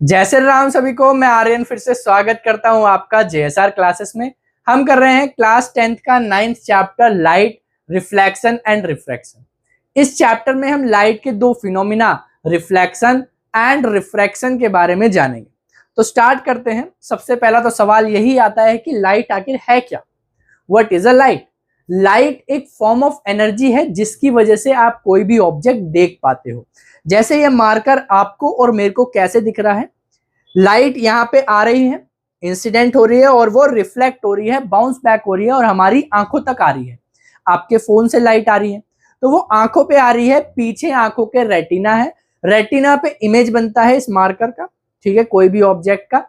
जय श्री राम सभी को। मैं आर्यन फिर से स्वागत करता हूं आपका जेएसआर क्लासेस में। हम कर रहे हैं क्लास 10th का 9th chapter light, reflection and refraction. इस चैप्टर में हम लाइट के दो फिनोमिना रिफ्लेक्शन एंड रिफ्रैक्शन के बारे में जानेंगे। तो स्टार्ट करते हैं। सबसे पहला तो सवाल यही आता है कि लाइट आखिर है क्या? What is a light? Light एक फॉर्म ऑफ एनर्जी है जिसकी वजह से आप कोई भी ऑब्जेक्ट देख पाते हो। जैसे ये मार्कर आपको और मेरे को कैसे दिख रहा है, लाइट यहाँ पे आ रही है, इंसिडेंट हो रही है और वो रिफ्लेक्ट हो रही है, बाउंस बैक हो रही है और हमारी आंखों तक आ रही है। आपके फोन से लाइट आ रही है तो वो आंखों पे आ रही है, पीछे आंखों के रेटिना है, रेटिना पे इमेज बनता है इस मार्कर का, ठीक है, कोई भी ऑब्जेक्ट का।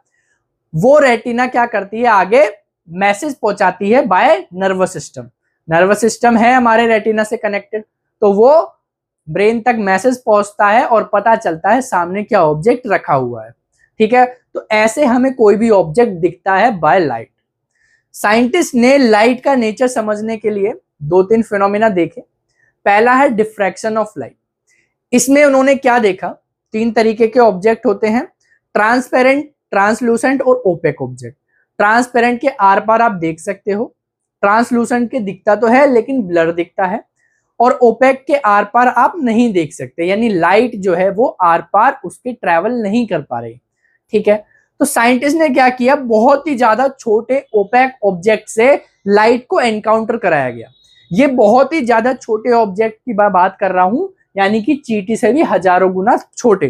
वो रेटिना क्या करती है, आगे मैसेज पहुंचाती है by nervous system. Nervous system है हमारे रेटिना से कनेक्टेड, तो वो ब्रेन तक मैसेज पहुंचता है और पता चलता है सामने क्या ऑब्जेक्ट रखा हुआ है, ठीक है। तो ऐसे हमें कोई भी ऑब्जेक्ट दिखता है बाय लाइट। साइंटिस्ट ने लाइट का नेचर समझने के लिए दो तीन फिनोमिना देखे। पहला है डिफ्रैक्शन ऑफ लाइट। इसमें उन्होंने क्या देखा, तीन तरीके के ऑब्जेक्ट होते हैं, ट्रांसपेरेंट, ट्रांसलूसेंट और ओपेक ऑब्जेक्ट। ट्रांसपेरेंट के आर पार आप देख सकते हो, ट्रांसलूसेंट के दिखता तो है लेकिन ब्लर दिखता है, और ओपेक के आर पार आप नहीं देख सकते, यानी लाइट जो है वो आर पार उसके ट्रेवल नहीं कर पा रही, ठीक है। तो साइंटिस्ट ने क्या किया, बहुत ही ज्यादा छोटे ओपेक ऑब्जेक्ट से लाइट को एनकाउंटर कराया गया। ये बहुत ही ज्यादा छोटे ऑब्जेक्ट की बात कर रहा हूं, यानी कि चींटी से भी हजारों गुना छोटे,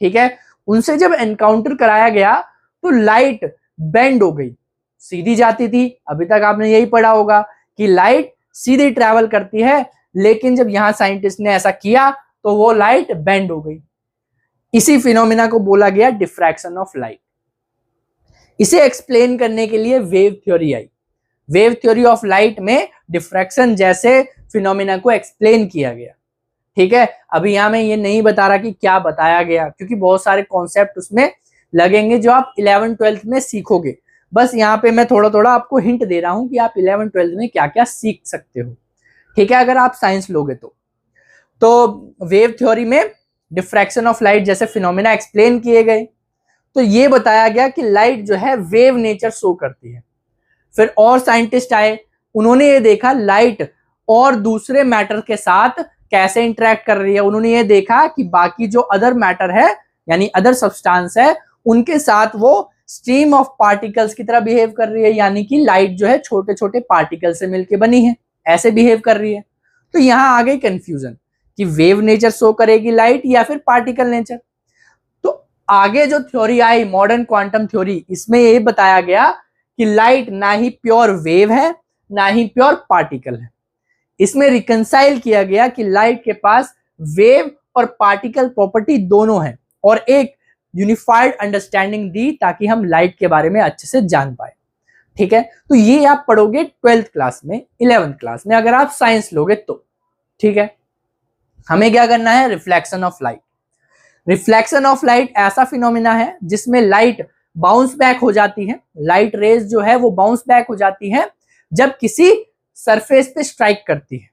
ठीक है। उनसे जब एनकाउंटर कराया गया तो लाइट बेंड हो गई, सीधी जाती थी। अभी तक आपने यही पढ़ा होगा कि लाइट सीधी ट्रैवल करती है, लेकिन जब यहां साइंटिस्ट ने ऐसा किया तो वो लाइट बेंड हो गई। इसी फिनोमिना को बोला गया डिफ्रैक्शन ऑफ लाइट। इसे एक्सप्लेन करने के लिए wave theory I. Wave theory of light में डिफ्रैक्शन जैसे फिनोमिना को एक्सप्लेन किया गया, ठीक है। अभी यहां मैं ये नहीं बता रहा कि क्या बताया गया, क्योंकि बहुत सारे कॉन्सेप्ट उसमें लगेंगे जो आप 11th-12th में सीखोगे। बस यहाँ पे मैं थोड़ा थोड़ा आपको हिंट दे रहा हूं कि आप 11th-12th में क्या क्या सीख सकते हो, ठीक है, अगर आप साइंस लोगे तो वेव थ्योरी में डिफ्रैक्शन ऑफ लाइट जैसे फिनोमिना एक्सप्लेन किए गए। तो ये बताया गया कि लाइट जो है वेव नेचर शो करती है। फिर और साइंटिस्ट आए, उन्होंने ये देखा लाइट और दूसरे मैटर के साथ कैसे इंटरेक्ट कर रही है। उन्होंने ये देखा कि बाकी जो अदर मैटर है, यानी अदर सब्सटेंस है, उनके साथ वो स्ट्रीम ऑफ पार्टिकल्स की तरह बिहेव कर रही है, यानी कि लाइट जो है छोटे छोटे पार्टिकल से मिलकर बनी है, ऐसे बिहेव कर रही है। तो यहां आ गई कंफ्यूजन कि वेव नेचर शो करेगी लाइट या फिर पार्टिकल नेचर। तो आगे जो थ्योरी आई मॉडर्न क्वांटम थ्योरी, इसमें ये बताया गया कि लाइट ना ही प्योर वेव है ना ही प्योर पार्टिकल है। इसमें रिकंसाइल किया गया कि लाइट के पास वेव और पार्टिकल प्रॉपर्टी दोनों है, और एक यूनिफाइड अंडरस्टैंडिंग दी ताकि हम लाइट के बारे में अच्छे से जान पाए, ठीक है। तो ये आप पढ़ोगे 12th क्लास में, 11th क्लास में अगर आप साइंस लोगे तो, ठीक है। हमें क्या करना है, reflection of light. Reflection of light ऐसा फिनोमिना है जिसमें लाइट बाउंस बैक हो जाती है, लाइट रेज जो है वो बाउंस बैक हो जाती है जब किसी सरफेस पे स्ट्राइक करती है,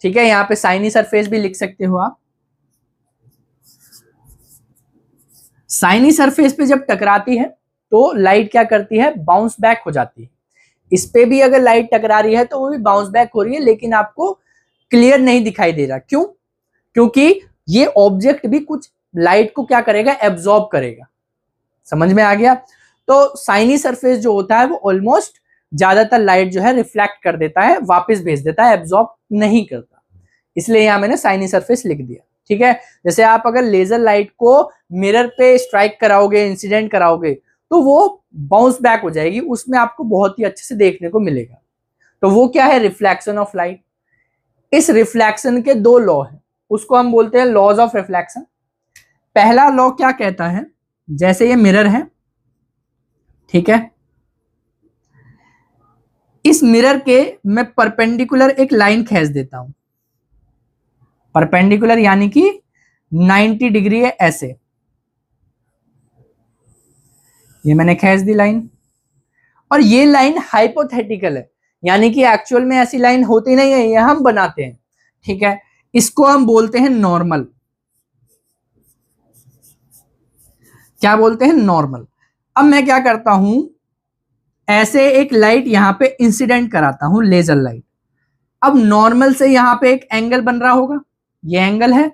ठीक है। यहां पे साइनी सरफेस भी लिख सकते हो आप। साइनी सरफेस पे जब टकराती है तो लाइट क्या करती है, बाउंस बैक हो जाती है। इस पे भी अगर लाइट टकरा रही है तो वो भी बाउंस बैक हो रही है, लेकिन आपको क्लियर नहीं दिखाई दे रहा। क्यों? क्योंकि ये ऑब्जेक्ट भी कुछ लाइट को क्या करेगा, एब्जॉर्ब करेगा। समझ में आ गया? तो साइनी सरफेस जो होता है वो ऑलमोस्ट ज्यादातर लाइट जो है रिफ्लेक्ट कर देता है, वापस भेज देता है, एब्जॉर्ब नहीं करता। इसलिए यहां मैंने साइनी सरफेस लिख दिया, ठीक है। जैसे आप अगर लेजर लाइट को मिरर पे स्ट्राइक कराओगे, इंसिडेंट कराओगे, तो वो बाउंस बैक हो जाएगी, उसमें आपको बहुत ही अच्छे से देखने को मिलेगा। तो वो क्या है, रिफ्लेक्शन ऑफ लाइट। इस रिफ्लेक्शन के दो लॉ हैं, उसको हम बोलते हैं लॉज ऑफ रिफ्लेक्शन। पहला लॉ क्या कहता है, जैसे ये मिरर है, ठीक है, इस मिरर के मैं परपेंडिकुलर एक लाइन खींच देता हूं, परपेंडिकुलर यानी कि 90 डिग्री है ऐसे, ये मैंने खींच दी लाइन। और ये लाइन हाइपोथेटिकल है, यानी कि एक्चुअल में ऐसी लाइन होती नहीं है, ये हम बनाते हैं, ठीक है। इसको हम बोलते हैं नॉर्मल। क्या बोलते हैं, नॉर्मल। अब मैं क्या करता हूं, ऐसे एक लाइट यहां पे इंसिडेंट कराता हूं, लेजर लाइट। अब नॉर्मल से यहां पे एक एंगल बन रहा होगा, ये एंगल है,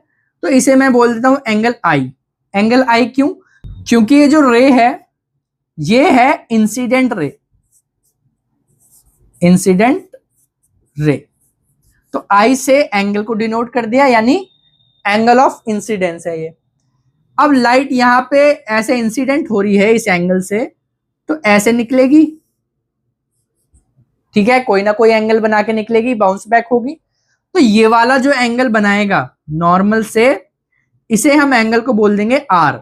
तो इसे मैं बोल देता हूं एंगल आई। एंगल आई क्यों, क्योंकि ये जो रे है ये है इंसिडेंट रे, इंसिडेंट रे। तो आई से एंगल को डिनोट कर दिया, यानी एंगल ऑफ इंसिडेंस है ये। अब लाइट यहां पे ऐसे इंसिडेंट हो रही है इस एंगल से, तो ऐसे निकलेगी, ठीक है, कोई ना कोई एंगल बना के निकलेगी, बाउंस बैक होगी। तो ये वाला जो एंगल बनाएगा नॉर्मल से, इसे हम एंगल को बोल देंगे आर।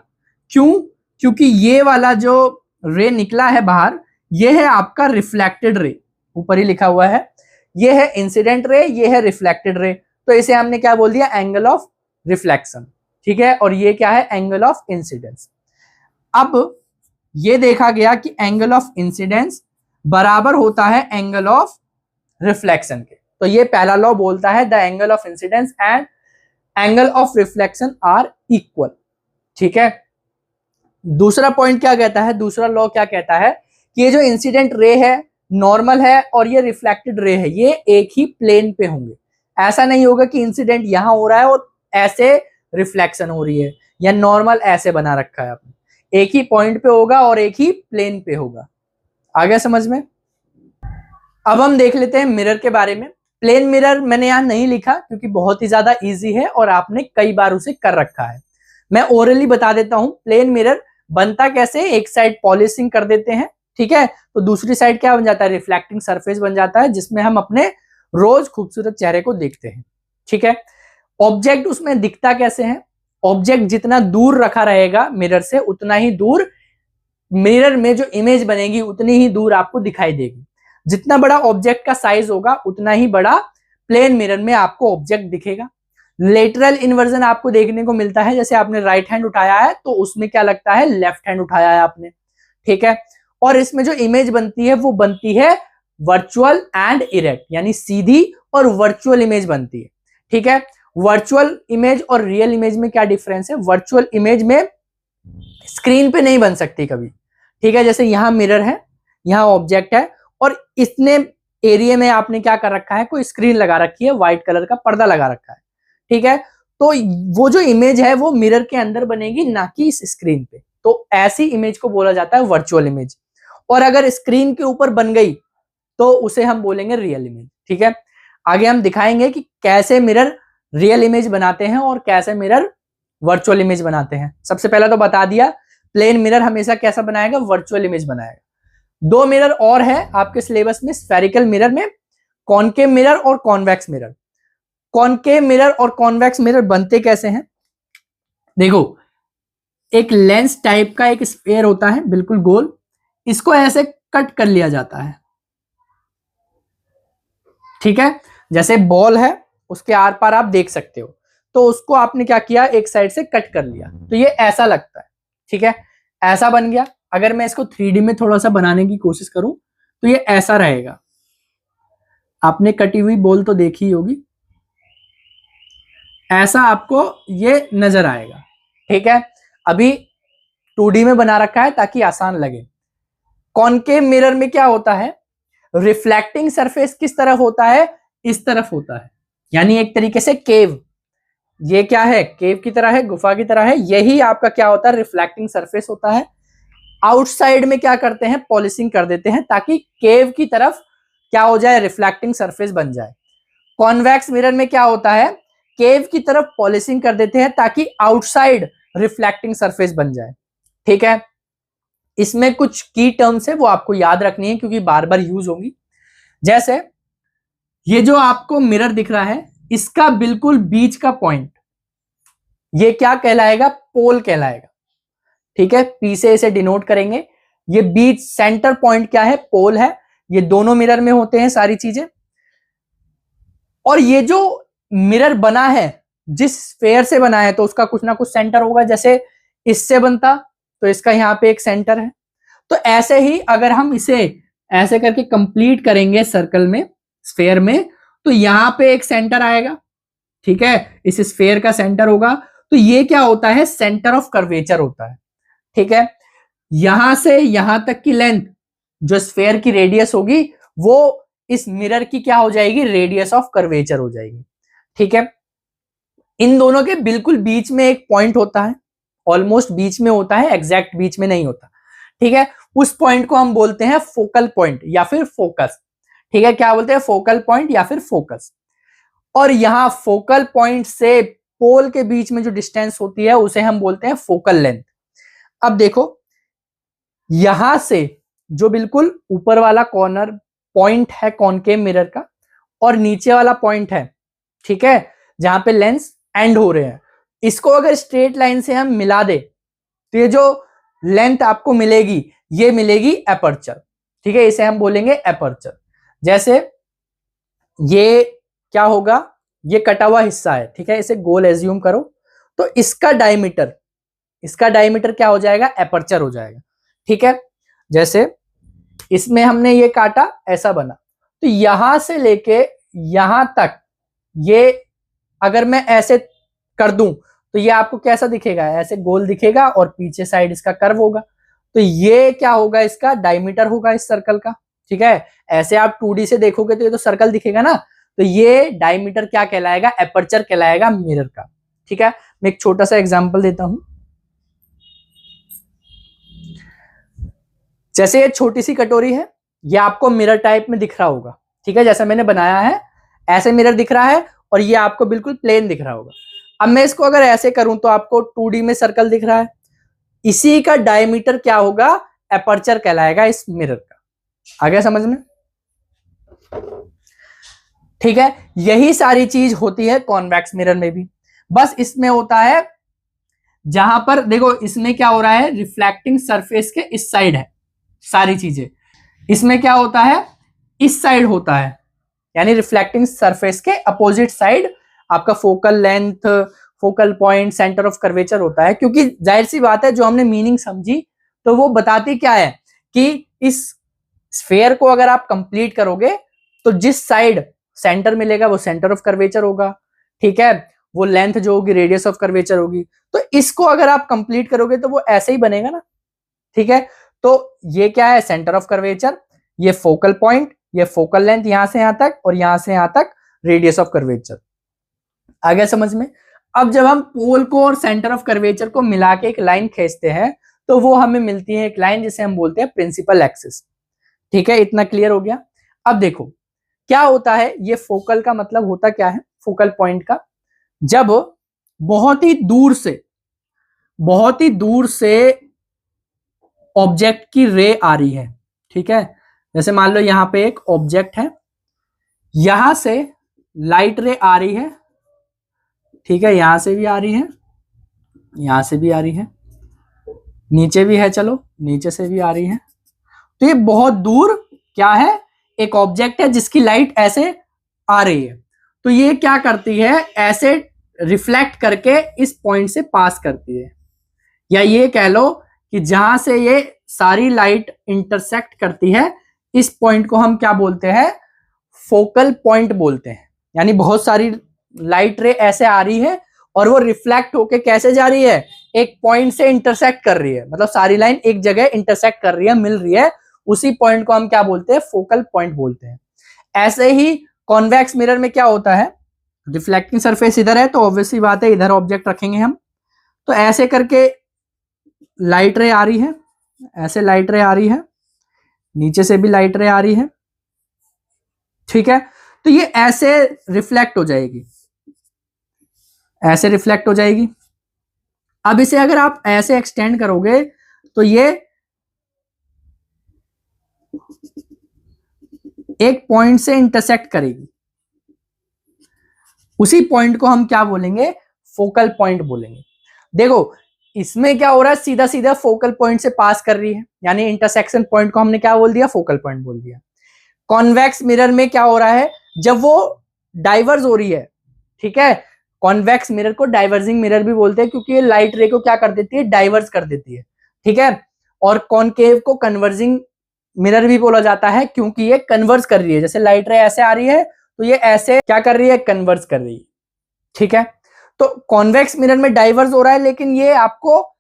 क्यों, क्योंकि ये वाला जो रे निकला है बाहर, ये है आपका रिफ्लेक्टेड रे, ऊपर ही लिखा हुआ है, ये है इंसिडेंट रे, ये है रिफ्लेक्टेड रे। तो इसे हमने क्या बोल दिया, एंगल ऑफ रिफ्लेक्शन, ठीक है। और ये क्या है, एंगल ऑफ इंसिडेंस। अब ये देखा गया कि एंगल ऑफ इंसिडेंस बराबर होता है एंगल ऑफ रिफ्लेक्शन के। तो ये पहला लॉ बोलता है the angle of incidence and angle of reflection are equal, ठीक है। दूसरा पॉइंट क्या कहता है, दूसरा लॉ क्या कहता है कि ये जो इंसिडेंट रे है नॉर्मल है और ये रिफ्लेक्टेड रे है, ये एक ही प्लेन पे होंगे। ऐसा नहीं होगा कि इंसिडेंट यहां हो रहा है और ऐसे रिफ्लेक्शन हो रही है, या नॉर्मल ऐसे बना रखा है आपने, एक ही पॉइंट पे होगा और एक ही प्लेन पे होगा। आ गया समझ में। अब हम देख लेते हैं मिरर के बारे में। प्लेन मिरर मैंने यहां नहीं लिखा क्योंकि बहुत ही ज्यादा इजी है और आपने कई बार उसे कर रखा है। मैं ओरली बता देता हूं प्लेन मिरर बनता कैसे। एक साइड पॉलिशिंग कर देते हैं, ठीक है, तो दूसरी साइड क्या बन जाता है, रिफ्लेक्टिंग सरफेस बन जाता है, जिसमें हम अपने रोज खूबसूरत चेहरे को देखते हैं, ठीक है। ऑब्जेक्ट उसमें दिखता कैसे है, ऑब्जेक्ट जितना दूर रखा रहेगा मिरर से उतना ही दूर मिरर में जो इमेज बनेगी उतनी ही दूर आपको दिखाई देगी। जितना बड़ा ऑब्जेक्ट का साइज होगा उतना ही बड़ा प्लेन मिरर में आपको ऑब्जेक्ट दिखेगा। लेटरल इन्वर्जन आपको देखने को मिलता है, जैसे आपने राइट हैंड उठाया है तो उसमें क्या लगता है, लेफ्ट हैंड उठाया है आपने, ठीक है। और इसमें जो इमेज बनती है वो बनती है वर्चुअल एंड इरेक्ट, यानी सीधी और वर्चुअल इमेज बनती है, ठीक है। वर्चुअल इमेज और रियल इमेज में क्या डिफरेंस है, वर्चुअल इमेज में स्क्रीन पे नहीं बन सकती कभी, ठीक है। जैसे यहां मिरर है, यहां ऑब्जेक्ट है और इतने एरिया में आपने क्या कर रखा है, कोई स्क्रीन लगा रखी है, व्हाइट कलर का पर्दा लगा रखा है, ठीक है। तो वो जो इमेज है वो मिरर के अंदर बनेगी, ना कि इस स्क्रीन पे। तो ऐसी इमेज को बोला जाता है वर्चुअल इमेज। और अगर स्क्रीन के ऊपर बन गई तो उसे हम बोलेंगे रियल इमेज, ठीक है। आगे हम दिखाएंगे कि कैसे मिरर रियल इमेज बनाते हैं और कैसे मिरर वर्चुअल इमेज बनाते हैं। सबसे पहले तो बता दिया प्लेन मिरर हमेशा कैसा बनाएगा, वर्चुअल इमेज बनाएगा। दो मिरर और है आपके सिलेबस में स्फेरिकल मिरर में, कॉनकेव मिरर और कॉन्वेक्स मिरर। कॉनकेव मिरर और कॉन्वेक्स मिरर बनते कैसे हैं, देखो, एक लेंस टाइप का एक स्फीयर होता है बिल्कुल गोल, इसको ऐसे कट कर लिया जाता है, ठीक है। जैसे बॉल है उसके आर पार आप देख सकते हो, तो उसको आपने क्या किया, एक साइड से कट कर लिया, तो ये ऐसा लगता है, ठीक है, ऐसा बन गया। अगर मैं इसको 3D में थोड़ा सा बनाने की कोशिश करूं तो ये ऐसा रहेगा। आपने कटी हुई बॉल तो देखी होगी, ऐसा आपको ये नजर आएगा, ठीक है। अभी 2D में बना रखा है ताकि आसान लगे। कॉनकेव मिरर में क्या होता है, रिफ्लेक्टिंग सरफेस किस तरफ होता है, इस तरफ होता है, यानी एक तरीके से केव, ये क्या है, केव की तरह है, गुफा की तरह है, यही आपका क्या होता है, रिफ्लेक्टिंग सरफेस होता है। आउटसाइड में क्या करते हैं, पॉलिशिंग कर देते हैं ताकि केव की तरफ क्या हो जाए, रिफ्लेक्टिंग सरफेस बन जाए। कॉन्वेक्स मिरर में क्या होता है, केव की तरफ पॉलिशिंग कर देते हैं ताकि आउटसाइड रिफ्लेक्टिंग सरफेस बन जाए, ठीक है। इसमें कुछ की टर्म्स है वो आपको याद रखनी है क्योंकि बार बार यूज होंगी। जैसे ये जो आपको मिरर दिख रहा है, इसका बिल्कुल बीच का पॉइंट ये क्या कहलाएगा, पोल कहलाएगा, ठीक है। पी से इसे डिनोट करेंगे। ये बीच सेंटर पॉइंट क्या है, पोल है। ये दोनों मिरर में होते हैं सारी चीजें। और ये जो मिरर बना है, जिस स्फेयर से बना है तो उसका कुछ ना कुछ सेंटर होगा। जैसे इससे बनता तो इसका यहां पे एक सेंटर है। तो ऐसे ही अगर हम इसे ऐसे करके कंप्लीट करेंगे सर्कल में, स्फेयर में, तो यहां पे एक सेंटर आएगा, ठीक है, इस स्फेयर का सेंटर होगा। तो ये क्या होता है, सेंटर ऑफ कर्वेचर होता है। ठीक है। यहां से यहां तक की लेंथ जो स्फेयर की रेडियस होगी वो इस मिरर की क्या हो जाएगी, रेडियस ऑफ कर्वेचर हो जाएगी। ठीक है। इन दोनों के बिल्कुल बीच में एक पॉइंट होता है, ऑलमोस्ट बीच में होता है, एग्जैक्ट बीच में नहीं होता। ठीक है। उस पॉइंट को हम बोलते हैं फोकल पॉइंट या फिर फोकस। ठीक है, क्या बोलते हैं, फोकल पॉइंट या फिर फोकस। और यहां फोकल पॉइंट से पोल के बीच में जो डिस्टेंस होती है उसे हम बोलते हैं फोकल लेंथ। अब देखो, यहां से जो बिल्कुल ऊपर वाला कॉर्नर पॉइंट है कॉनकेव मिरर का, और नीचे वाला पॉइंट है, ठीक है, जहां पे लेंस एंड हो रहे हैं, इसको अगर स्ट्रेट लाइन से हम मिला दे तो ये जो लेंथ आपको मिलेगी ये मिलेगी एपर्चर। ठीक है, इसे हम बोलेंगे एपर्चर। जैसे ये क्या होगा, ये कटा हुआ हिस्सा है, ठीक है, इसे गोल एज्यूम करो, तो इसका डायमीटर क्या हो जाएगा, एपर्चर हो जाएगा। ठीक है, जैसे इसमें हमने ये काटा, ऐसा बना, तो यहां से लेके यहां तक ये अगर मैं ऐसे कर दूं तो ये आपको कैसा दिखेगा, ऐसे गोल दिखेगा और पीछे साइड इसका कर्व होगा। तो ये क्या होगा, इसका डायमीटर होगा इस सर्कल का। ठीक है, ऐसे आप 2D से देखोगे तो ये तो सर्कल दिखेगा ना, तो ये डायमीटर क्या कहलाएगा, एपर्चर कहलाएगा मिरर का। ठीक है, मैं एक छोटा सा एग्जांपल देता हूं। जैसे ये छोटी सी कटोरी है, ये आपको मिरर टाइप में दिख रहा होगा। ठीक है, जैसा मैंने बनाया है ऐसे मिरर दिख रहा है, और ये आपको बिल्कुल प्लेन दिख रहा होगा। अब मैं इसको अगर ऐसे करूं तो आपको 2D में सर्कल दिख रहा है, इसी का डायमीटर क्या होगा, एपर्चर कहलाएगा इस मिरर का। आ गया समझ में? ठीक है, यही सारी चीज होती है कॉन्वेक्स मिरर में भी, बस इसमें होता है जहां पर देखो इसमें क्या हो रहा है, रिफ्लेक्टिंग सरफेस के इस साइड है सारी चीजें, इसमें क्या होता है, इस साइड होता है, यानी रिफ्लेक्टिंग सरफेस के अपोजिट साइड आपका focal length, focal point, centre of curvature होता है। क्योंकि जाहिर सी बात है, जो हमने मीनिंग समझी तो वो बताती क्या है कि इस स्फेयर को अगर आप कंप्लीट करोगे तो जिस साइड सेंटर मिलेगा वो सेंटर ऑफ कर्वेचर होगा। ठीक है, वो लेंथ जो होगी रेडियस ऑफ कर्वेचर होगी। तो इसको अगर आप कंप्लीट करोगे तो वो ऐसे ही बनेगा ना। ठीक है, तो ये क्या है, सेंटर ऑफ कर्वेचर, ये फोकल पॉइंट, ये फोकल लेंथ यहां से यहां तक, और यहां से यहां तक रेडियस ऑफ कर्वेचर। आ गया समझ में? अब जब हम पोल को और सेंटर ऑफ कर्वेचर को मिला के एक लाइन खींचते हैं तो वो हमें मिलती है एक लाइन जिसे हम बोलते हैं प्रिंसिपल एक्सिस। ठीक है, इतना क्लियर हो गया? अब देखो क्या होता है, ये फोकल का मतलब होता क्या है, फोकल पॉइंट का, जब बहुत ही दूर से ऑब्जेक्ट की रे आ रही है। ठीक है, जैसे मान लो यहां पे एक ऑब्जेक्ट है, यहां से लाइट रे आ रही है। ठीक है, यहां से भी आ रही है, यहां से भी आ रही है, नीचे भी है, चलो नीचे से भी आ रही है। तो ये बहुत दूर क्या है, एक ऑब्जेक्ट है जिसकी लाइट ऐसे आ रही है। तो ये क्या करती है, ऐसे रिफ्लेक्ट करके इस पॉइंट से पास करती है, या ये कह लो कि जहां से ये सारी लाइट इंटरसेक्ट करती है, इस पॉइंट को हम क्या बोलते हैं, फोकल पॉइंट बोलते हैं। यानी बहुत सारी लाइट रे ऐसे आ रही है और वो रिफ्लेक्ट होके कैसे जा रही है, एक पॉइंट से इंटरसेक्ट कर रही है, मतलब सारी लाइन एक जगह इंटरसेक्ट कर रही है, मिल रही है, उसी पॉइंट को हम क्या बोलते हैं, फोकल पॉइंट बोलते हैं। ऐसे ही कॉन्वेक्स मिरर में क्या होता है, रिफ्लेक्टिंग सरफेस इधर है तो ऑब्वियसली बात है इधर ऑब्जेक्ट रखेंगे हम, तो ऐसे करके लाइट रे आ रही है, ऐसे लाइट रे आ रही है, नीचे से भी लाइट रे आ रही है। ठीक है, तो ये ऐसे रिफ्लेक्ट हो जाएगी, ऐसे रिफ्लेक्ट हो जाएगी। अब इसे अगर आप ऐसे एक्सटेंड करोगे तो ये एक पॉइंट से इंटरसेक्ट करेगी, उसी पॉइंट को हम क्या बोलेंगे, फोकल पॉइंट बोलेंगे। देखो इसमें क्या हो रहा है, सीधा सीधा फोकल पॉइंट से पास कर रही है, यानी इंटरसेक्शन पॉइंट को हमने क्या बोल दिया, फोकल पॉइंट बोल दिया। कॉन्वेक्स मिरर में क्या हो रहा है, जब वो डाइवर्ज हो रही है, ठीक है, कॉन्वेक्स मिरर को डाइवर्जिंग मिरर भी बोलते हैं क्योंकि ये लाइट रे को क्या कर देती है, डाइवर्स कर देती है। ठीक है, और कॉनकेव को कन्वर्जिंग मिरर भी बोला जाता है क्योंकि ये कन्वर्स कर रही है, जैसे लाइट रे ऐसे आ रही है तो ये ऐसे क्या कर रही है, कन्वर्स कर रही है। ठीक है, तो कॉन्वेक्स मिरर में डाइवर्स हो रहा है, लेकिन ये आपको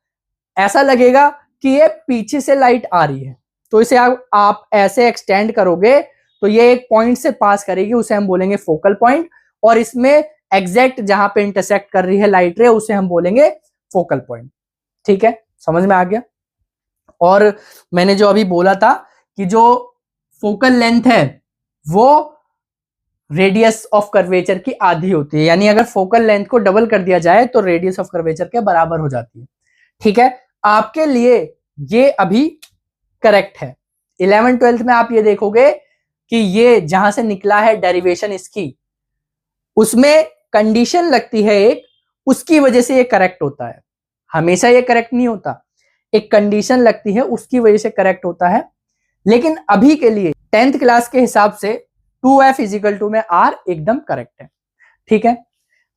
ऐसा लगेगा कि ये पीछे से लाइट आ रही है, तो इसे आप ऐसे एक्सटेंड करोगे तो ये एक पॉइंट से पास करेगी, उसे हम बोलेंगे फोकल पॉइंट, और इसमें एग्जैक्ट जहां पे इंटरसेक्ट कर रही है लाइट रे उसे हम बोलेंगे फोकल पॉइंट। ठीक है, समझ में आ गया। और मैंने जो अभी बोला था कि जो फोकल लेंथ है वो रेडियस ऑफ कर्वेचर की आधी होती है, यानी अगर फोकल लेंथ को डबल कर दिया जाए तो रेडियस ऑफ कर्वेचर के बराबर हो जाती है। ठीक है, आपके लिए ये अभी करेक्ट है। 11th-12th में आप ये देखोगे कि ये जहां से निकला है डेरिवेशन इसकी, उसमें कंडीशन लगती है एक, उसकी वजह से ये करेक्ट होता है। हमेशा ये करेक्ट नहीं होता, एक कंडीशन लगती है उसकी वजह से करेक्ट होता है। लेकिन अभी के लिए 10th क्लास के हिसाब से 2f = में r एकदम करेक्ट है। ठीक है,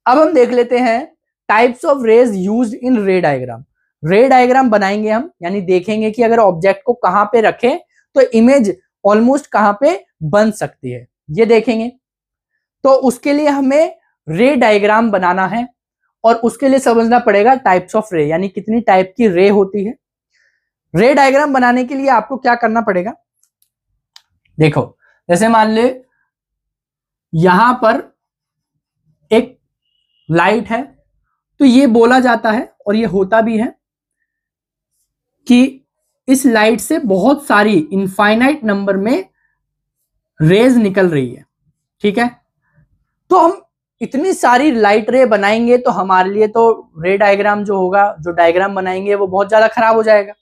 अब हम देख लेते हैं types of rays used in ray diagram. रे डायग्राम बनाएंगे हम, यानी देखेंगे कि अगर ऑब्जेक्ट को कहां पे रखें तो इमेज ऑलमोस्ट कहां पे बन सकती है, ये देखेंगे। तो उसके लिए हमें रे डायग्राम बनाना है और उसके लिए समझना पड़ेगा टाइप्स ऑफ रे, यानी कितनी टाइप की रे होती है। रे डायग्राम बनाने के लिए आपको क्या करना पड़ेगा, देखो जैसे मान ले यहां पर एक लाइट है, तो ये बोला जाता है और ये होता भी है कि इस लाइट से बहुत सारी इनफाइनाइट नंबर में रेज निकल रही है। ठीक है, तो हम इतनी सारी लाइट रे बनाएंगे तो हमारे लिए तो रे डायग्राम जो होगा, जो डायग्राम बनाएंगे वो बहुत ज्यादा खराब हो जाएगा।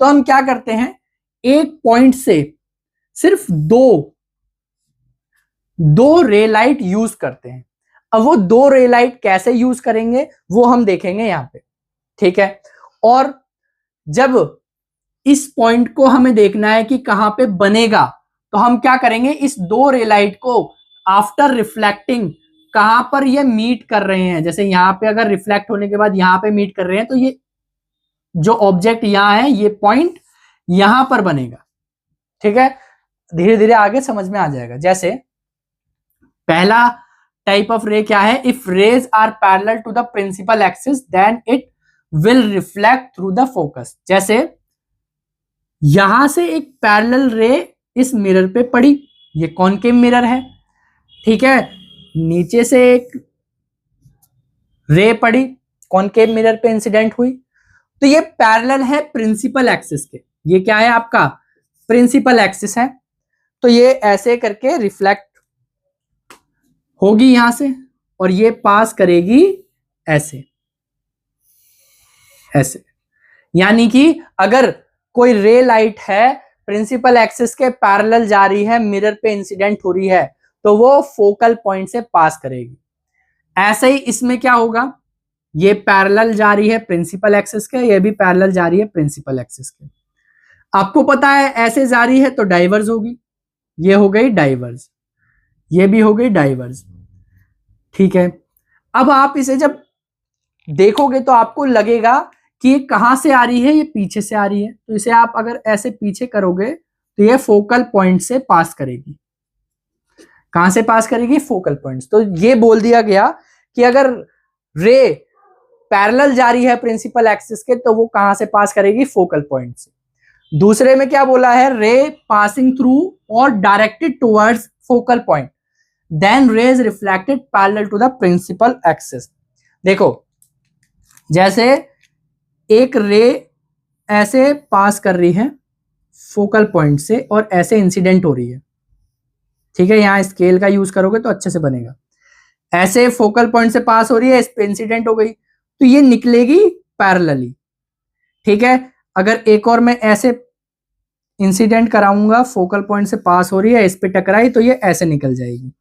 तो हम क्या करते हैं, एक पॉइंट से सिर्फ दो रे लाइट यूज करते हैं। अब वो 2 रे लाइट कैसे यूज करेंगे वो हम देखेंगे यहां पे। ठीक है, और जब इस पॉइंट को हमें देखना है कि कहां पे बनेगा, तो हम क्या करेंगे, इस 2 रे लाइट को आफ्टर रिफ्लेक्टिंग कहां पर ये मीट कर रहे हैं, जैसे यहां पे अगर रिफ्लेक्ट होने के बाद यहां पे मीट कर रहे हैं, तो ये जो ऑब्जेक्ट यहां है ये पॉइंट यहां पर बनेगा। ठीक है, धीरे धीरे आगे समझ में आ जाएगा। जैसे पहला टाइप ऑफ रे क्या है, if rays are parallel to the principal axis then it will reflect through the focus. जैसे यहां से एक पैरेलल रे इस मिरर पे पड़ी, ये कॉनकेव मिरर है। ठीक है, नीचे से एक रे पड़ी, कॉनकेव मिरर पे इंसिडेंट हुई, तो ये पैरेलल है प्रिंसिपल एक्सिस के। ये क्या है आपका, प्रिंसिपल एक्सिस है। तो ये ऐसे करके रिफ्लेक्ट होगी यहां से और ये पास करेगी ऐसे ऐसे, यानी कि अगर कोई रे लाइट है प्रिंसिपल एक्सिस के पैरेलल जा रही है, मिरर पे इंसिडेंट हो रही है, तो वो फोकल पॉइंट से पास करेगी। ऐसे ही इसमें क्या होगा, ये पैरेलल जा रही है प्रिंसिपल एक्सिस के, ये भी पैरेलल जा रही है प्रिंसिपल एक्सिस के। आपको पता है ऐसे जा रही है तो डाइवर्स होगी, ये हो गई डाइवर्स, ये भी हो गई डाइवर्स। ठीक है, अब आप इसे जब देखोगे तो आपको लगेगा कि ये कहां से आ रही है, ये पीछे से आ रही है, तो इसे आप अगर ऐसे पीछे करोगे तो ये फोकल पॉइंट से पास करेगी। कहां से पास करेगी, फोकल पॉइंट्स। तो ये बोल दिया गया कि अगर रे पैरेलल जा रही है प्रिंसिपल एक्सिस के तो वो कहां से पास करेगी, फोकल पॉइंट से। दूसरे में क्या बोला है, रे पासिंग थ्रू और directed towards focal point then rays reflected parallel to the principal axis. देखो जैसे एक रे ऐसे पास कर रही है फोकल पॉइंट से और ऐसे इंसिडेंट हो रही है। ठीक है, यहां स्केल का यूज करोगे तो अच्छे से बनेगा। ऐसे फोकल पॉइंट से पास हो रही है, इस पे इंसिडेंट हो गई, तो ये निकलेगी पैरेलली। ठीक है, अगर एक और मैं ऐसे इंसिडेंट कराऊंगा, फोकल पॉइंट से पास हो रही है, इस पे टकराई तो ये ऐसे निकल जाएगी।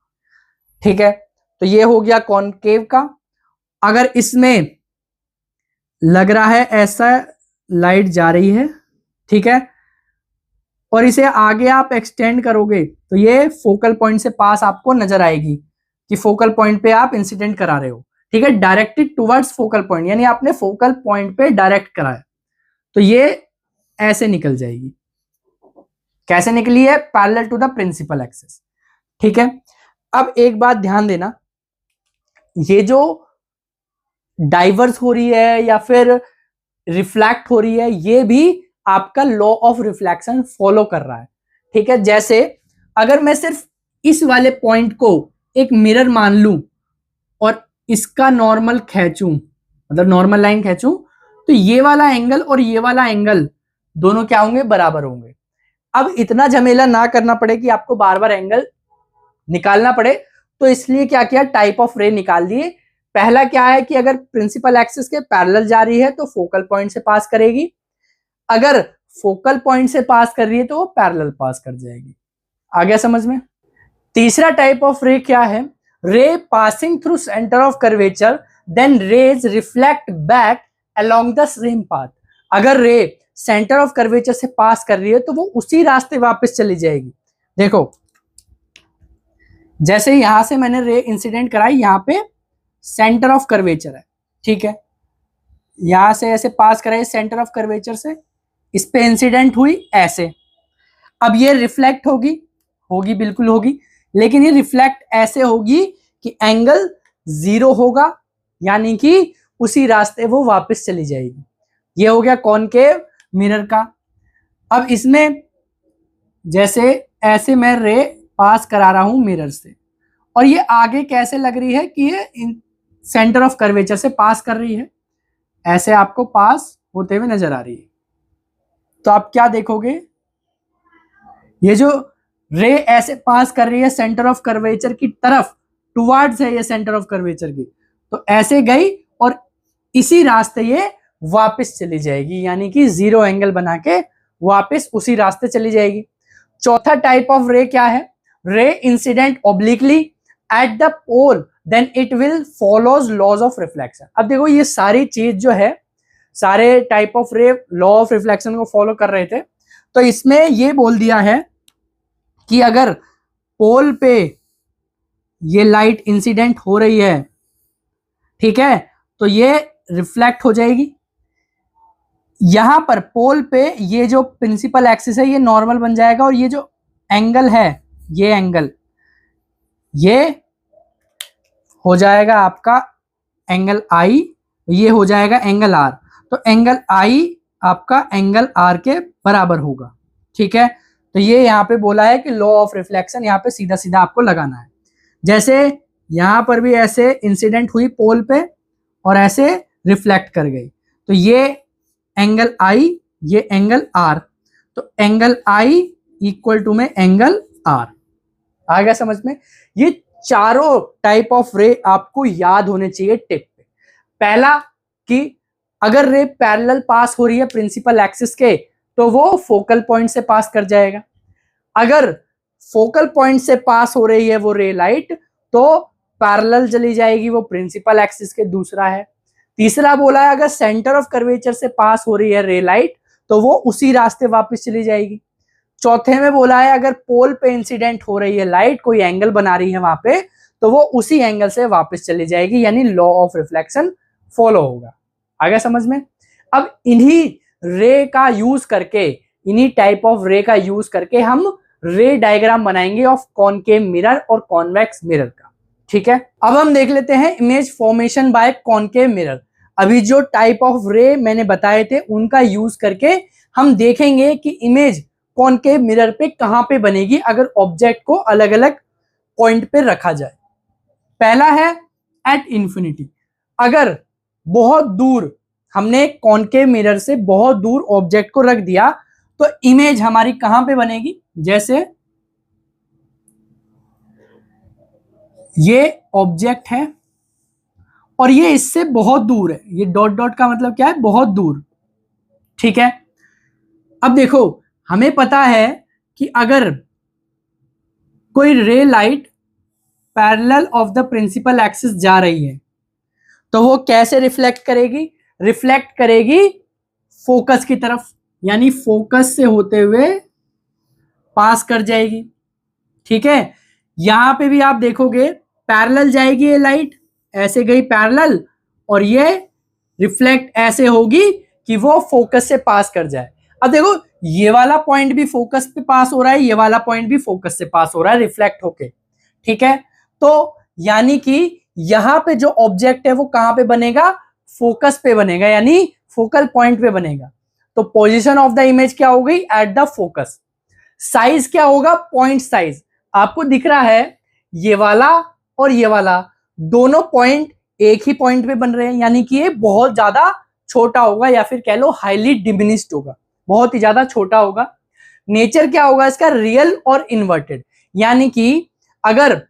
ठीक है, तो ये हो गया कॉनकेव का। अगर इसमें लग रहा है ऐसा लाइट जा रही है, ठीक है, और इसे आगे आप एक्सटेंड करोगे तो ये फोकल पॉइंट से पास आपको नजर आएगी कि फोकल पॉइंट पे आप इंसिडेंट करा रहे हो। ठीक है, डायरेक्टेड टुवर्ड्स फोकल पॉइंट, यानी आपने फोकल पॉइंट पे डायरेक्ट कराया, तो ये ऐसे निकल जाएगी। कैसे निकली है, parallel to the principal axis. ठीक है, अब एक बात ध्यान देना, ये जो डाइवर्स हो रही है या फिर रिफ्लेक्ट हो रही है, ये भी आपका लॉ ऑफ रिफ्लेक्शन फॉलो कर रहा है। ठीक है, जैसे अगर मैं सिर्फ इस वाले पॉइंट को एक मिरर मान लूं और इसका नॉर्मल खींचूं, मतलब नॉर्मल लाइन खींचूं, तो ये वाला एंगल और ये वाला एंगल दोनों क्या होंगे, बराबर होंगे। अब इतना झमेला ना करना पड़े कि आपको बार बार एंगल निकालना पड़े, तो इसलिए क्या किया, टाइप ऑफ रे निकाल दिए। पहला क्या है कि अगर प्रिंसिपल एक्सिस के पैरेलल जा रही है तो फोकल पॉइंट से पास करेगी, अगर फोकल पॉइंट से पास कर रही है तो वो पैरेलल पास कर जाएगी। आ गया समझ में। तीसरा टाइप ऑफ रे क्या है, ray passing through centre of curvature then rays reflect back along the same path. अगर रे सेंटर ऑफ कर्वेचर से पास कर रही है तो वो उसी रास्ते वापस चली जाएगी। देखो जैसे यहां से मैंने रे इंसिडेंट कराई, यहां पे सेंटर ऑफ कर्वेचर है, ठीक है, यहां से ऐसे पास कराई सेंटर ऑफ कर्वेचर से, इस पे इंसिडेंट हुई ऐसे। अब ये रिफ्लेक्ट होगी, होगी बिल्कुल होगी, लेकिन ये रिफ्लेक्ट ऐसे होगी कि एंगल 0 होगा, यानी कि उसी रास्ते वो वापस चली जाएगी। ये हो गया कॉनकेव मिरर का। अब इसमें जैसे ऐसे मैं रे पास करा रहा हूं मिरर से, और ये आगे कैसे लग रही है कि ये सेंटर ऑफ कर्वेचर से पास कर रही है, ऐसे आपको पास होते हुए नजर आ रही है। तो आप क्या देखोगे, ये जो रे ऐसे पास कर रही है सेंटर ऑफ कर्वेचर की तरफ, टुवर्ड्स है ये सेंटर ऑफ कर्वेचर की, तो ऐसे गई और इसी रास्ते ये वापस चली जाएगी, यानी कि 0 एंगल बना के वापस उसी रास्ते चली जाएगी। चौथा टाइप ऑफ रे क्या है, ray incident obliquely at the pole then it will follows laws of reflection. अब देखो ये सारी चीज जो है, सारे type of ray law of reflection को फॉलो कर रहे थे, तो इसमें ये बोल दिया है कि अगर पोल पे ये लाइट इंसिडेंट हो रही है, ठीक है, तो ये रिफ्लेक्ट हो जाएगी। यहां पर पोल पे ये जो प्रिंसिपल एक्सिस है ये नॉर्मल बन जाएगा, और ये जो एंगल है, ये एंगल ये हो जाएगा आपका एंगल आई, ये हो जाएगा एंगल आर। तो एंगल आई आपका एंगल आर के बराबर होगा, ठीक है। तो ये यहाँ पे बोला है कि लॉ ऑफ रिफ्लेक्शन यहाँ पे सीधा सीधा आपको लगाना है। जैसे यहां पर भी ऐसे इंसिडेंट हुई पोल पे और ऐसे रिफ्लेक्ट कर गई, तो ये एंगल आई, ये एंगल आर, तो एंगल आई इक्वल टू में एंगल आर। आ गया समझ में। ये चारों टाइप ऑफ रे आपको याद होने चाहिए टिप पे। पहला कि अगर रे पैरेलल पास हो रही है प्रिंसिपल एक्सिस के, तो वो फोकल पॉइंट से पास कर जाएगा। अगर फोकल पॉइंट से पास हो रही है वो रे लाइट, तो पैरेलल चली जाएगी, वो प्रिंसिपल एक्सिस के दूसरा है। तीसरा बोला है अगर सेंटर ऑफ कर्वेचर से पास हो रही है रे लाइट, तो वो उसी रास्ते वापस चली जाएगी। चौथे में बोला है अगर पोल पे इंसिडेंट हो रही है लाइट, कोई एंगल बना रही है वहां पे, तो वो उसी एंगल से वापस चली जाएगी, यानी लॉ ऑफ रिफ्लेक्शन फॉलो होगा। आ गया समझ में। अब इन्हीं रे का यूज करके, इन्हीं टाइप ऑफ रे का यूज करके हम रे डायग्राम बनाएंगे ऑफ कॉनकेव मिरर और कॉन्वेक्स मिरर का, ठीक है। अब हम देख लेते हैं image formation by concave mirror. अभी जो टाइप ऑफ रे मैंने बताए थे उनका यूज करके हम देखेंगे कि इमेज कॉनकेव मिरर पे कहां पे बनेगी अगर ऑब्जेक्ट को अलग अलग पॉइंट पे रखा जाए। पहला है एट इंफिनिटी। अगर बहुत दूर हमने कॉनकेव मिरर से बहुत दूर ऑब्जेक्ट को रख दिया, तो इमेज हमारी कहां पे बनेगी, जैसे ये ऑब्जेक्ट है और ये इससे बहुत दूर है, ये डॉट डॉट का मतलब क्या है, बहुत दूर, ठीक है। अब देखो हमें पता है कि अगर कोई ray light parallel of the principal axis जा रही है, तो वो कैसे रिफ्लेक्ट करेगी, रिफ्लेक्ट करेगी फोकस की तरफ, यानी फोकस से होते हुए पास कर जाएगी, ठीक है। यहां पे भी आप देखोगे पैरेलल जाएगी ये लाइट, ऐसे गई पैरेलल, और ये रिफ्लेक्ट ऐसे होगी कि वो फोकस से पास कर जाए। अब देखो ये वाला पॉइंट भी फोकस पे पास हो रहा है, ये वाला पॉइंट भी फोकस से पास हो रहा है रिफ्लेक्ट होके, ठीक है। तो यानी कि यहां पे जो ऑब्जेक्ट है वो कहां पे बनेगा, फोकस पे बनेगा, यानी फोकल पॉइंट पे बनेगा। तो पोजीशन ऑफ द इमेज क्या हो गई, एट द फोकस। साइज क्या होगा, पॉइंट साइज। आपको दिख रहा है ये वाला और ये वाला दोनों पॉइंट एक ही पॉइंट पे बन रहे हैं, यानी कि ये बहुत ज्यादा छोटा होगा, या फिर कह लो हाईली डिमिनिश्ड होगा, बहुत ही ज्यादा छोटा होगा। नेचर क्या होगा इसका, रियल और इन्वर्टेड, यानी कि अगर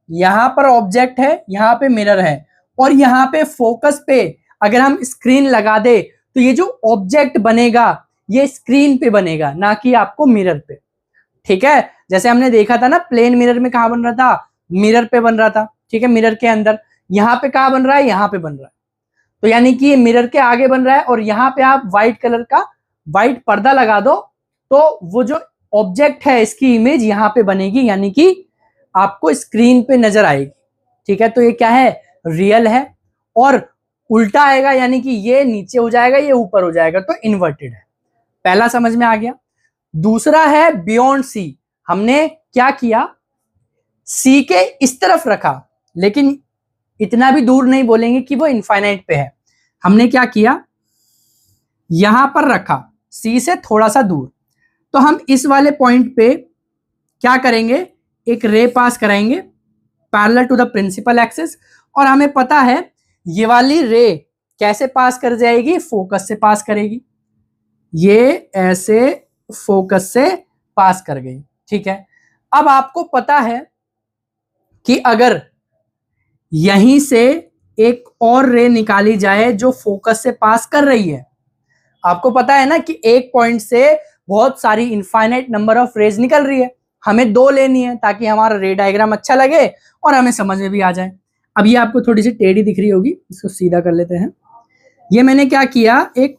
यहां पर ऑब्जेक्ट है, यहां पे मिरर है, और यहां पे फोकस पे अगर हम स्क्रीन लगा दे तो ये जो ऑब्जेक्ट बनेगा ये स्क्रीन पे बनेगा, ना कि आपको मिरर पे। ठीक है, जैसे हमने देखा था ना प्लेन मिरर में कहां बन रहा था, मिरर पे बन रहा था। ठीक है, मिरर के अंदर। यहां पे कहां बन रहा है, यहां पे बन रहा है। तो यानी कि ये मिरर के आगे बन रहा है, और यहां पे आप व्हाइट कलर का व्हाइट पर्दा लगा दो तो वो जो ऑब्जेक्ट है इसकी इमेज यहां पे बनेगी, यानी कि आपको स्क्रीन पे नजर आएगी। ठीक है, तो ये क्या है, रियल है। और उल्टा आएगा, यानी कि ये नीचे हो जाएगा, ये ऊपर हो जाएगा, तो इन्वर्टेड है। पहला समझ में आ गया। दूसरा है बियॉन्ड सी। हमने क्या किया, सी के इस तरफ रखा, लेकिन इतना भी दूर नहीं बोलेंगे कि वो इनफाइनाइट पे है। हमने क्या किया, यहां पर रखा, सी से थोड़ा सा दूर। तो हम इस वाले पॉइंट पे क्या करेंगे, एक रे पास कराएंगे parallel to the principal axis, और हमें पता है ये वाली रे कैसे पास कर जाएगी, फोकस से पास करेगी। ये ऐसे फोकस से पास कर गई। ठीक है, अब आपको पता है कि अगर यहीं से एक और रे निकाली जाए जो फोकस से पास कर रही है, आपको पता है ना कि एक पॉइंट से बहुत सारी इनफाइनाइट नंबर ऑफ रेज निकल रही है, हमें 2 लेनी है ताकि हमारा रे डायग्राम अच्छा लगे और हमें समझ में भी आ जाए। अब ये आपको थोड़ी सी टेढ़ी दिख रही होगी, इसको सीधा कर लेते हैं। ये मैंने क्या किया, एक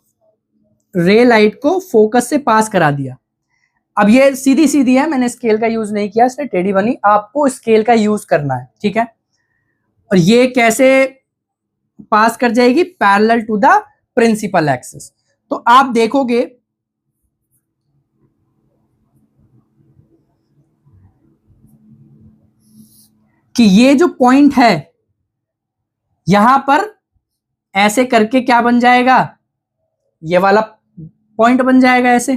रे लाइट को फोकस से पास करा दिया। अब ये सीधी सीधी है, मैंने स्केल का यूज नहीं किया, इसलिए टेढ़ी बनी। आपको स्केल का यूज करना है। ठीक है, और ये कैसे पास कर जाएगी, parallel to the principal axis. तो आप देखोगे कि ये जो पॉइंट है यहां पर ऐसे करके क्या बन जाएगा, ये वाला पॉइंट बन जाएगा ऐसे।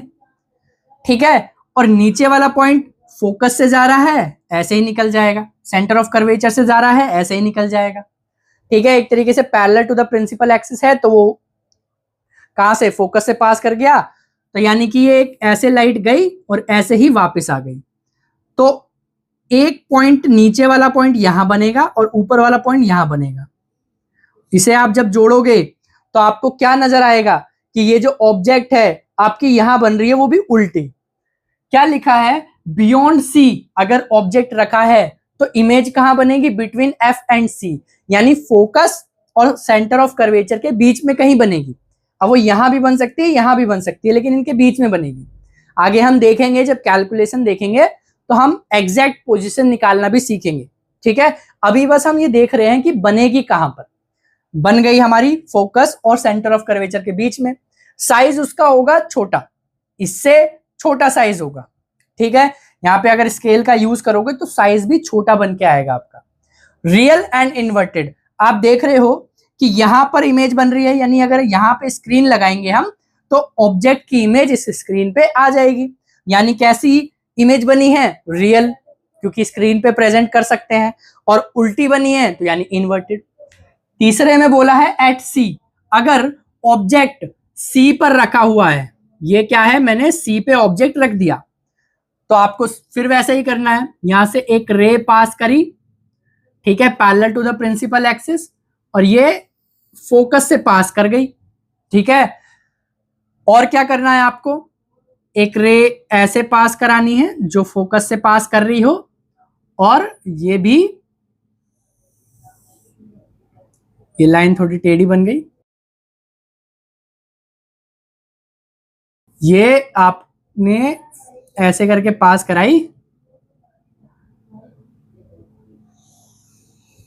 ठीक है, और नीचे वाला पॉइंट फोकस से जा रहा है, ऐसे ही निकल जाएगा। सेंटर ऑफ कर्वेचर से जा रहा है, ऐसे ही निकल जाएगा। ठीक है, एक तरीके से parallel to the principal axis है, तो वो कहां से, फोकस से पास कर गया। तो यानी कि ये एक ऐसे लाइट गई और ऐसे ही वापस आ गई। तो एक पॉइंट नीचे वाला पॉइंट यहां बनेगा और ऊपर वाला पॉइंट यहां बनेगा। इसे आप जब जोड़ोगे तो आपको क्या नजर आएगा कि ये जो ऑब्जेक्ट है आपकी यहां बन रही है, वो भी उल्टी। क्या लिखा है, बियॉन्ड सी अगर ऑब्जेक्ट रखा है तो इमेज कहां बनेगी, बिटवीन एफ एंड सी, यानी फोकस और सेंटर ऑफ कर्वेचर के बीच में कहीं बनेगी। अब वो यहां भी बन सकती है, यहां भी बन सकती है, लेकिन इनके बीच में बनेगी। आगे हम देखेंगे, जब कैलकुलेशन देखेंगे तो हम एग्जैक्ट पोजीशन निकालना भी सीखेंगे। ठीक है, अभी बस हम ये देख रहे हैं कि बनेगी कहां पर। बन गई हमारी फोकस और सेंटर ऑफ कर्वेचर के बीच में। साइज उसका होगा छोटा, इससे छोटा साइज होगा। ठीक है, यहां पे अगर स्केल का यूज करोगे तो साइज भी छोटा बन के आएगा आपका। रियल एंड इन्वर्टेड, आप देख रहे हो कि यहां पर इमेज बन रही है, यानी अगर यहां पे स्क्रीन लगाएंगे हम तो ऑब्जेक्ट की इमेज इस स्क्रीन पे आ जाएगी। यानी कैसी इमेज बनी है, रियल, क्योंकि स्क्रीन पे प्रेजेंट कर सकते हैं। और उल्टी बनी है तो यानी इन्वर्टेड। तीसरे में बोला है एट सी, अगर ऑब्जेक्ट सी पर रखा हुआ है, ये क्या है, मैंने सी पे ऑब्जेक्ट रख दिया, तो आपको फिर वैसे ही करना है। यहां से एक रे पास करी, ठीक है, parallel to the principal axis, और ये फोकस से पास कर गई। ठीक है, और क्या करना है आपको, एक रे ऐसे पास करानी है जो फोकस से पास कर रही हो, और ये भी, ये लाइन थोड़ी टेढ़ी बन गई, ये आपने ऐसे करके पास कराई,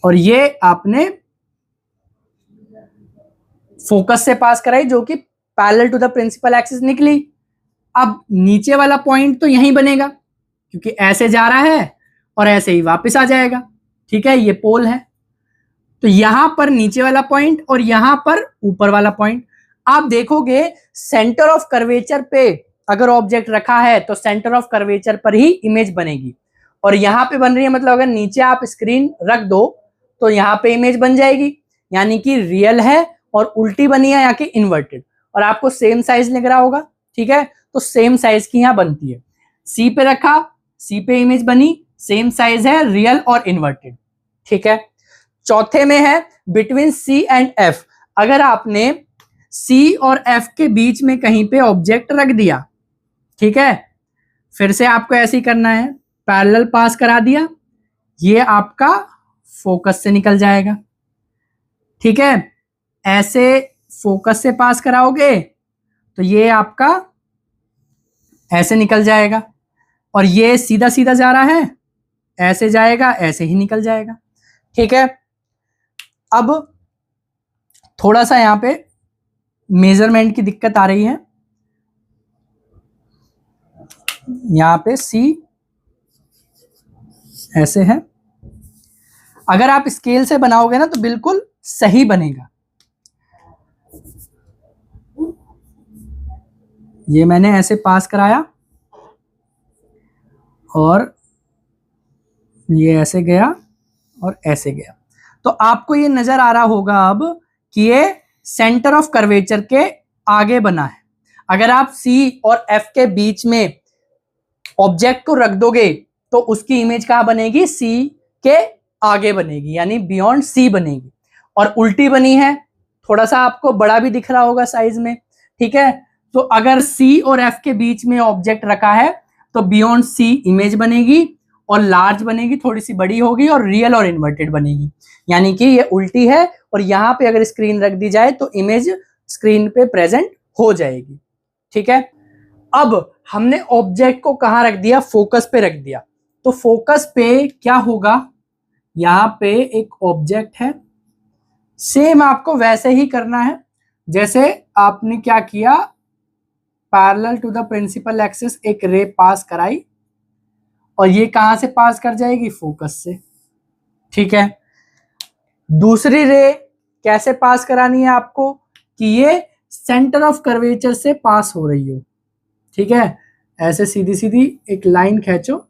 और ये आपने फोकस से पास कराई जो कि parallel to the principal axis निकली। अब नीचे वाला पॉइंट तो यहीं बनेगा क्योंकि ऐसे जा रहा है और ऐसे ही वापस आ जाएगा। ठीक है, ये पोल है, तो यहां पर नीचे वाला पॉइंट और यहां पर ऊपर वाला पॉइंट। आप देखोगे सेंटर ऑफ कर्वेचर पे अगर ऑब्जेक्ट रखा है तो सेंटर ऑफ कर्वेचर पर ही इमेज बनेगी, और यहां पे बन रही है मतलब अगर नीचे आप स्क्रीन रख दो तो यहां पे इमेज बन जाएगी, यानी कि रियल है, और उल्टी बनी है यहाँ की इन्वर्टेड, और आपको सेम साइज लग रहा होगा, ठीक है, तो सेम साइज की यहां बनती है। सी पे रखा, सी पे इमेज बनी, सेम साइज है, रियल और इन्वर्टेड, ठीक है। चौथे में है बिटवीन सी एंड एफ, अगर आपने सी और एफ के बीच में कहीं पे ऑब्जेक्ट रख दिया, ठीक है, फिर से आपको ऐसे ही करना है, पैरेलल पास करा दिया, ये आपका फोकस से निकल जाएगा, ठीक है, ऐसे फोकस से पास कराओगे तो ये आपका ऐसे निकल जाएगा, और ये सीधा सीधा जा रहा है, ऐसे जाएगा, ऐसे ही निकल जाएगा, ठीक है। अब थोड़ा सा यहां पे मेजरमेंट की दिक्कत आ रही है, यहां पे सी ऐसे है, अगर आप स्केल से बनाओगे ना तो बिल्कुल सही बनेगा। ये मैंने ऐसे पास कराया और ये ऐसे गया और ऐसे गया, तो आपको ये नजर आ रहा होगा अब कि ये सेंटर ऑफ कर्वेचर के आगे बना है। अगर आप सी और एफ के बीच में ऑब्जेक्ट को रख दोगे तो उसकी इमेज कहां बनेगी, सी के आगे बनेगी, यानी बियॉन्ड सी बनेगी, और उल्टी बनी है, थोड़ा सा आपको बड़ा भी दिख रहा होगा साइज में, ठीक है। तो अगर सी और एफ के बीच में ऑब्जेक्ट रखा है तो बियॉन्ड सी इमेज बनेगी, और लार्ज बनेगी, थोड़ी सी बड़ी होगी, और रियल और इन्वर्टेड बनेगी, यानी कि ये उल्टी है, और यहां पे अगर स्क्रीन रख दी जाए तो इमेज स्क्रीन पे प्रेजेंट हो जाएगी, ठीक है। अब हमने ऑब्जेक्ट को कहां रख दिया, फोकस पे रख दिया, तो फोकस पे क्या होगा, यहां पे एक ऑब्जेक्ट है, सेम आपको वैसे ही करना है जैसे आपने क्या किया, parallel to the principal axis एक रे पास कराई, और ये कहां से पास कर जाएगी, फोकस से, ठीक है। दूसरी रे कैसे पास करानी है आपको, कि ये सेंटर ऑफ कर्वेचर से पास हो रही हो, ठीक है, ऐसे सीधी सीधी एक लाइन खींचो,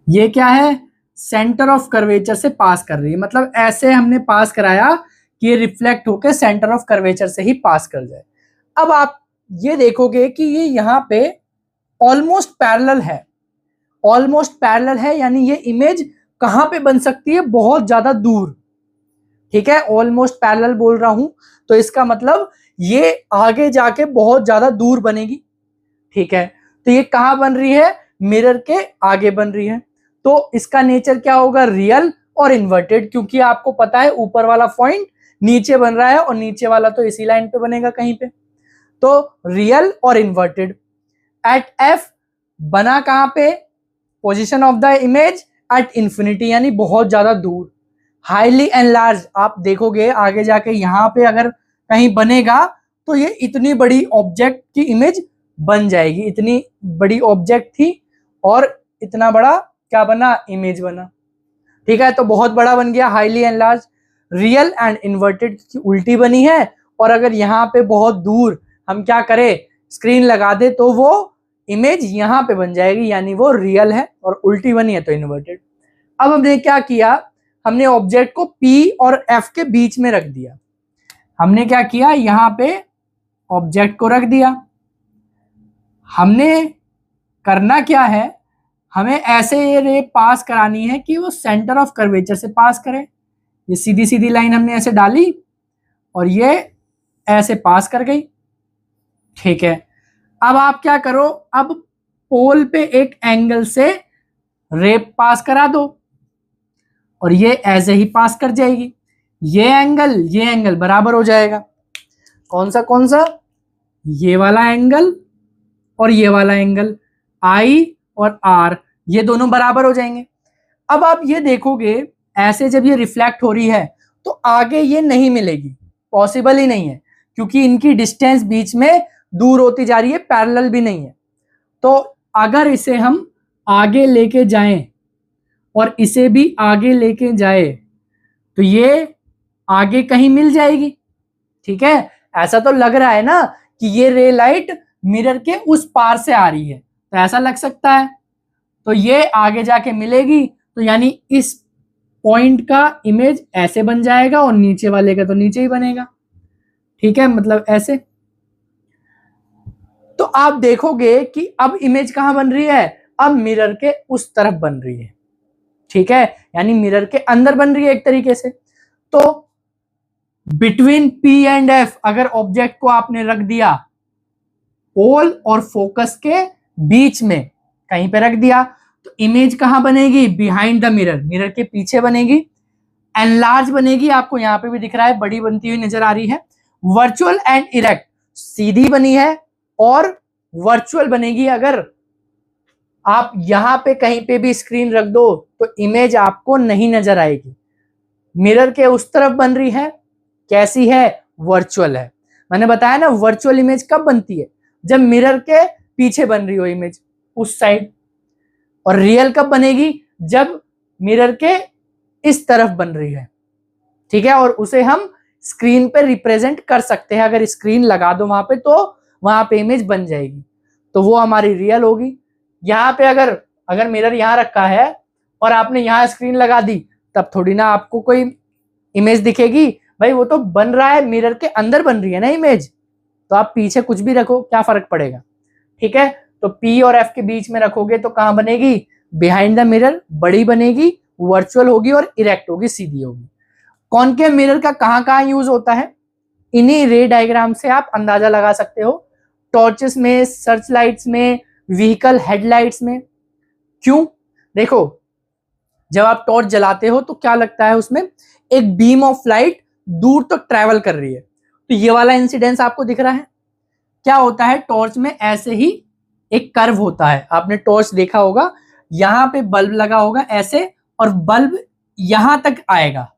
ये क्या है, सेंटर ऑफ कर्वेचर से पास कर रही है, मतलब ऐसे हमने पास कराया कि ये रिफ्लेक्ट होकर सेंटर ऑफ कर्वेचर से ही पास कर जाए। अब आप ये देखोगे कि ये यहां पे ऑलमोस्ट पैरेलल है, ऑलमोस्ट पैरेलल है, यानी ये इमेज कहां पे बन सकती है, बहुत ज्यादा दूर, ठीक है, ऑलमोस्ट पैरेलल बोल रहा हूं तो इसका मतलब ये आगे जाके बहुत ज्यादा दूर बनेगी, ठीक है। तो ये कहां बन रही है, मिरर के आगे बन रही है, तो इसका नेचर क्या होगा, रियल और इन्वर्टेड, क्योंकि आपको पता है ऊपर वाला पॉइंट नीचे बन रहा है और नीचे वाला तो इसी लाइन पे बनेगा कहीं पे, तो रियल और इन्वर्टेड। एट एफ बना कहां पे, position of the image at infinity, यानी बहुत ज्यादा दूर। हाईली एनलार्ज, आप देखोगे आगे जाके यहां पे अगर कहीं बनेगा तो ये इतनी बड़ी ऑब्जेक्ट की इमेज बन जाएगी, इतनी बड़ी ऑब्जेक्ट थी और इतना बड़ा क्या बना, इमेज बना, ठीक है, तो बहुत बड़ा बन गया, highly enlarge. Real and inverted की उल्टी बनी है, और अगर यहाँ पे बहुत दूर हम क्या करें, स्क्रीन लगा दे तो वो इमेज यहाँ पे बन जाएगी, यानी वो रियल है, और उल्टी बनी है तो इन्वर्टेड। अब हमने क्या किया, हमने ऑब्जेक्ट को P और F के बीच में रख दिया, हमने क्या किया, यहां पे ऑब्जेक्ट को रख दिया, हमने करना क्या है, हमें ऐसे ये रे पास करानी है कि वो सेंटर ऑफ कर्वेचर से पास करे, ये सीधी सीधी लाइन हमने ऐसे डाली और ये ऐसे पास कर गई, ठीक है। अब आप क्या करो, अब पोल पे एक एंगल से रे पास करा दो और ये ऐसे ही पास कर जाएगी, ये एंगल बराबर हो जाएगा, कौन सा, ये वाला एंगल और ये वाला एंगल, I और R, ये दोनों बराबर हो जाएंगे। अब आप ये देखोगे ऐसे जब ये रिफ्लेक्ट हो रही है तो आगे ये नहीं मिलेगी, पॉसिबल ही नहीं है, क्योंकि इनकी डिस्टेंस बीच में दूर होती जा रही है, पैरेलल भी नहीं है। तो अगर इसे हम आगे लेके जाएं और इसे भी आगे लेके जाए तो ये आगे कहीं मिल जाएगी। ठीक है, ऐसा तो लग रहा है ना कि ये रे लाइट मिरर के उस पार से आ रही है, तो ऐसा लग सकता है, तो ये आगे जाके मिलेगी, तो यानी इस पॉइंट का इमेज ऐसे बन जाएगा और नीचे वाले का तो नीचे ही बनेगा। ठीक है, मतलब ऐसे। तो आप देखोगे कि अब इमेज कहां बन रही है, अब मिरर के उस तरफ बन रही है। ठीक है, यानी मिरर के अंदर बन रही है एक तरीके से। तो बिटवीन P एंड F अगर ऑब्जेक्ट को आपने रख दिया पोल और फोकस के बीच में, कहीं पे रख दिया, तो इमेज कहां बनेगी, बिहाइंड द मिरर, मिरर के पीछे बनेगी, एनलार्ज बनेगी, आपको यहां पे भी दिख रहा है, बड़ी बनती हुई नजर आ रही है। वर्चुअल एंड इरेक्ट, सीधी बनी है और वर्चुअल बनेगी। अगर आप यहां पे कहीं पे भी स्क्रीन रख दो तो इमेज आपको नहीं नजर आएगी। मिरर के उस तरफ बन रही है, कैसी है, वर्चुअल है। मैंने बताया ना वर्चुअल इमेज कब बनती है, जब मिरर के पीछे बन रही हो इमेज उस साइड, और रियल कब बनेगी, जब मिरर के इस तरफ बन रही है। ठीक है, और उसे हम स्क्रीन पे रिप्रेजेंट कर सकते हैं, अगर स्क्रीन लगा दो वहां पे तो वहां पे इमेज बन जाएगी, तो वो हमारी रियल होगी। यहाँ पे अगर मिरर यहाँ रखा है और आपने यहाँ स्क्रीन लगा दी, तब थोड़ी ना आपको कोई इमेज दिखेगी, भाई वो तो बन रहा है, मिरर के अंदर बन रही है ना इमेज, तो आप पीछे कुछ भी रखो क्या फर्क पड़ेगा। ठीक है, तो P और F के बीच में रखोगे तो कहां बनेगी, बिहाइंड द मिरर, बड़ी बनेगी, वर्चुअल होगी और इरेक्ट होगी, सीधी होगी। कॉनकेव मिरर का कहां कहां यूज होता है, इन्हीं रे डायग्राम से आप अंदाजा लगा सकते हो। टॉर्चेस में, सर्च लाइट्स में, व्हीकल हेडलाइट्स में। क्यों, देखो जब आप टॉर्च जलाते हो तो क्या लगता है, उसमें एक बीम ऑफ लाइट दूर तक ट्रेवल कर रही है, तो ये वाला इंसिडेंस आपको दिख रहा है। क्या होता है, टॉर्च में ऐसे ही एक कर्व होता है, आपने टॉर्च देखा होगा, यहां पे बल्ब लगा होगा ऐसे, और बल्ब यहां तक आएगा,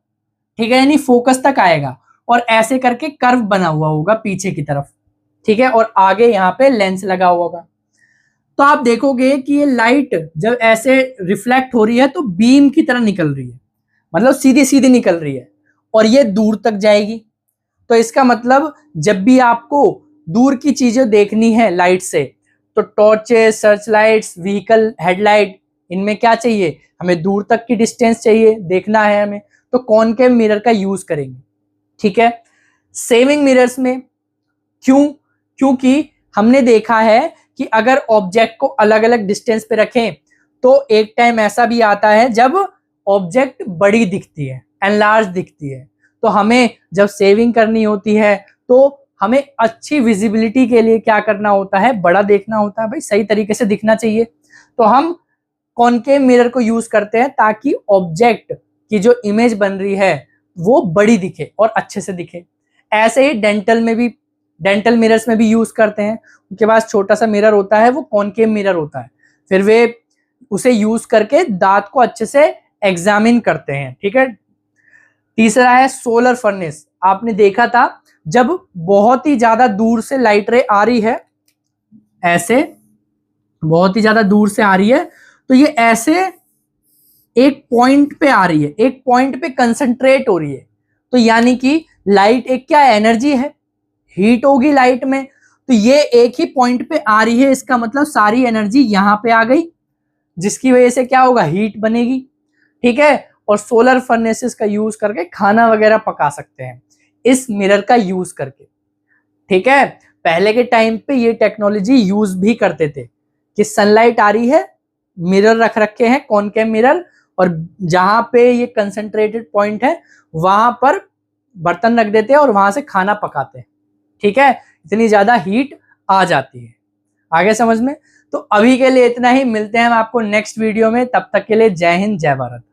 ठीक है, यानी फोकस तक आएगा, और ऐसे करके कर्व बना हुआ होगा पीछे की तरफ। ठीक है, और आगे यहाँ पे लेंस लगा हुआ होगा। तो आप देखोगे कि ये लाइट जब ऐसे रिफ्लेक्ट हो रही है तो बीम की तरह निकल रही है, मतलब सीधी सीधी निकल रही है, और ये दूर तक जाएगी। तो इसका मतलब जब भी आपको दूर की चीजें देखनी है लाइट से, तो torches, search lights, vehicle headlight, इनमें क्या चाहिए, हमें दूर तक की डिस्टेंस चाहिए, देखना है हमें, तो कॉनकेव मिरर का यूज करेंगे। ठीक है, सेविंग मिरर्स में क्यों, क्योंकि हमने देखा है कि अगर ऑब्जेक्ट को अलग अलग डिस्टेंस पे रखें तो एक टाइम ऐसा भी आता है जब ऑब्जेक्ट बड़ी दिखती है, एनलार्ज दिखती है, तो हमें जब सेविंग करनी होती है तो हमें अच्छी विजिबिलिटी के लिए क्या करना होता है, बड़ा देखना होता है, भाई सही तरीके से दिखना चाहिए, तो हम कॉनकेव मिरर को यूज करते हैं ताकि ऑब्जेक्ट की जो इमेज बन रही है वो बड़ी दिखे और अच्छे से दिखे। ऐसे ही डेंटल मिरर्स में भी यूज करते हैं, उनके पास छोटा सा मिरर होता है, वो कॉनकेव मिरर होता है, फिर वे उसे यूज करके दांत को अच्छे से एग्जामिन करते हैं। ठीक है, तीसरा है सोलर फर्नेस। आपने देखा था जब बहुत ही ज्यादा दूर से लाइट रे आ रही है, ऐसे बहुत ही ज्यादा दूर से आ रही है, तो ये ऐसे एक पॉइंट पे आ रही है, एक पॉइंट पे कंसंट्रेट हो रही है, तो यानी कि लाइट एक क्या एनर्जी है, हीट होगी लाइट में, तो ये एक ही पॉइंट पे आ रही है, इसका मतलब सारी एनर्जी यहां पे आ गई, जिसकी वजह से क्या होगा, हीट बनेगी। ठीक है, और सोलर फर्नेसेस का यूज करके खाना वगैरह पका सकते हैं इस मिरर का यूज करके। ठीक है, पहले के टाइम पे ये टेक्नोलॉजी यूज भी करते थे कि सनलाइट आ रही है, मिरर रख रखे हैं कॉनकेव मिरर, और जहां पे ये कंसंट्रेटेड पॉइंट है वहां पर बर्तन रख देते हैं और वहां से खाना पकाते हैं। ठीक है, इतनी ज्यादा हीट आ जाती है। आगे समझ में, तो अभी के लिए इतना ही, मिलते हैं हम आपको नेक्स्ट वीडियो में, तब तक के लिए जय हिंद जय भारत।